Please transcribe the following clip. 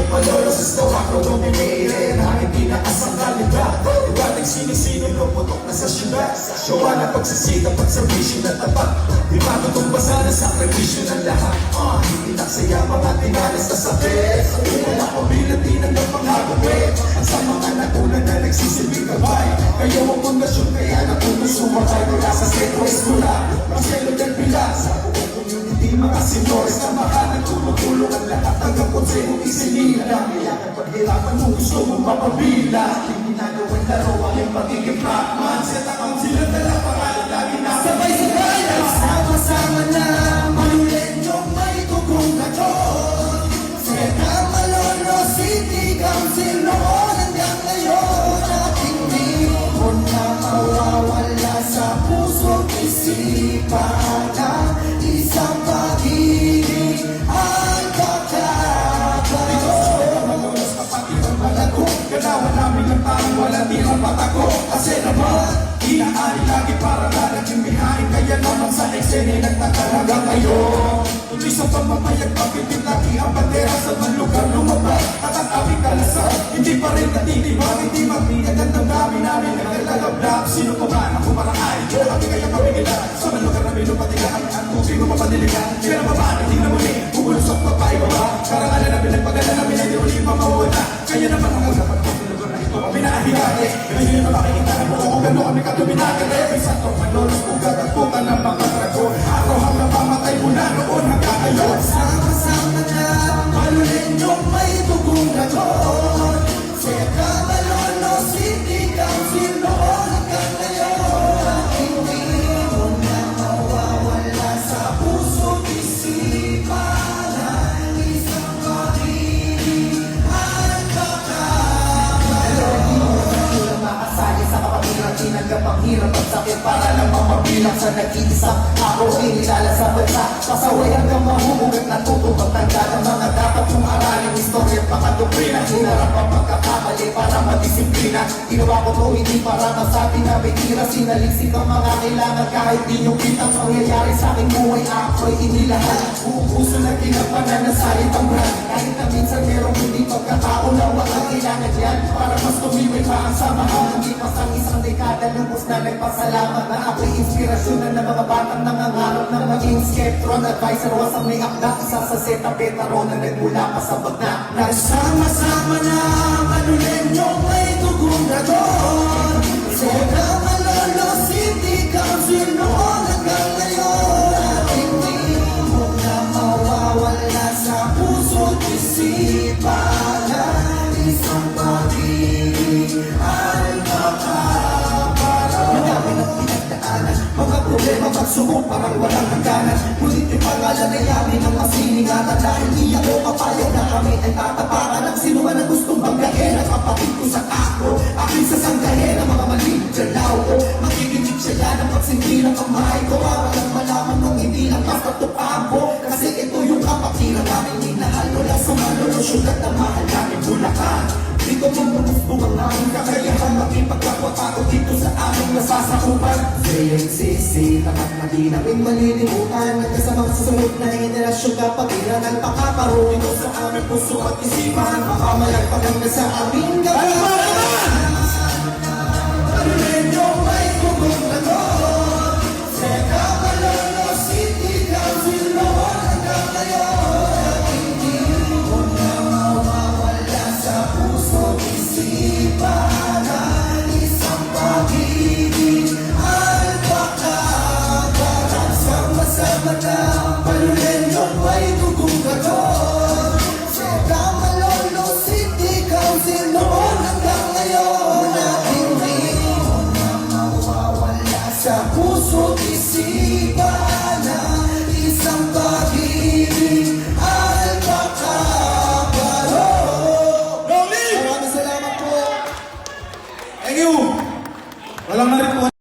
Malolos is daw ako dumimili na hindi nakasangkalibra. Diba nagsinisino no putok na sa syudad. Gawa na pagsisikap at servisyo na tapat. Di ba tutumbasa na sakripisyo ng lahat. Hindi nagsaya mga tinalas na sakit. Hindi na pabilang tinang ng panghagawin. At sa mga nakunan na nagsisilbing gabay. Kayo ang pundasyon kaya natuloy sumakay. Mula sa sentro eskwela, Marcelo del Pilar. Sa buong community mga senores na makanan. Tulong ang lahat hanggang konsehong isinila. Kaya paghirapan mo gusto mong mapabila. Hindi ginagawang laro ang iyong pagiging Batman. Set account sila dala pangalan lagi na sabay-sabay. Sama-sama na manulit yung may tugong gayon. Seta Malolos City Council noon hanggang ngayon. At hindi mo na mawawala sa puso't isipan na isang pag-ibig ang ganawan namin ang parang wala tirang patago. Kasi naman, inaari lagi para lalag yung bihain. Kaya naman sa eksene nagtatalaga kayo. Tuloy sa pamapayag papitin lagi ang bandera sa mga lugar lumabas. At ang aming kalasal, hindi pa rin natitibag. Hindi magbinyag ang damdamin namin naglalagablab. Sino pa man ako parang ay kami kaya papigilan. Sa mga lugar namin lupatigaan at tubig mo mapadiligan. Kaya naman, hindi na muli, bumulusok pa pa ibaba. Karangalan na pinagpagala namin ay di ulit mamawala. Kaya naman ang usapan ko, lugar na ito pinahihari. Ngayon na makikita na buo kung gano'n kami katuminagari. May Santo Malolos kung gagatutan ng mga trago. Araw hanggang pamatay mula noon hanggang ngayon. Sama-sama na malulit yung may tugong gayon. Seta Malolos City Council noon hanggang ngayon. Hindi mo na mawawala sa puso't isipan na isang pag-ibig. Tinanggap ang hirap at sakit para lang mapabilang sa nag-iisang ako ay nilala sa bansa. Pasaway hanggang mahuhugat na tutupag tanda ng mga dapat kong aralin. Istorya at mga doktrina, hinarap ang pagkakamali para madisiplina. Ginawa ko to hindi para masabi na may tira. Sinaliksik ang mga kailangan kahit di nyo kitang mangyayari sa aking buhay. Ako'y inilahan, buong puso na ginapanan na salit ang brand. Kahit na minsan merong hindi pagkatao na walang kailangan yan. Para mas tumibay pa ang samahan. Hindi pasang isang dekada lubos na nagpasalamat na ako'y inspirasyon na ng mga batang nangangarap na maging skeptron. Advisor was ang may akda, isa sa seta petaro na nagmula pa sa bagna. Nagsama-sama na manulit yung may tugong dragon. Seta Malolos City Council noon hanggang ngayon. At hindi mo na mawawala sa puso't isipan na isang pag-ibig ay mga problema pagsubok parang walang hangganan. Ngunit yung pangalan ay amin ang masiningatan. Dahil di ako papayag na kami ay tatapakan. Ang sino man ang gustong banggahin ang kapatid ko sa ako. Aking sasanggahin ang mga mali dalaw ko. Magiging siya yan ang pagsindi ng kamay ko. Walang malaman nung hindi lang basta tupabo. Kasi ito yung kapatiran namin minahal. Wala sa Malolos syudad na mahal namin Bulacan. Dito bumumusbong ang aming kakayahan. Maging pagkakwa dito sa aming nasasakupan. JMCC, tapat na di namin malilimutan. Nagkasamang susunod na henerasyon kapag ilan pagkakaroon ito sa aming puso at isipan. Makamalagpagan na sa aming gabay. Manulit yung may tugong gayon. Seta Malolos City Council noon hanggang ngayon. Hindi mo na mawawala sa puso't isipan na isang pag-ibig ay pagkakaroon. Sama-sama na manulit yung may tugong gayon. Seta Malolos City Council noon hanggang ngayon. At hindi mo na mawawala sa puso't isipan na isang pag-ibig ay pagkakaroon. Rolly! Maraming salamat po. Thank you! Walang narito.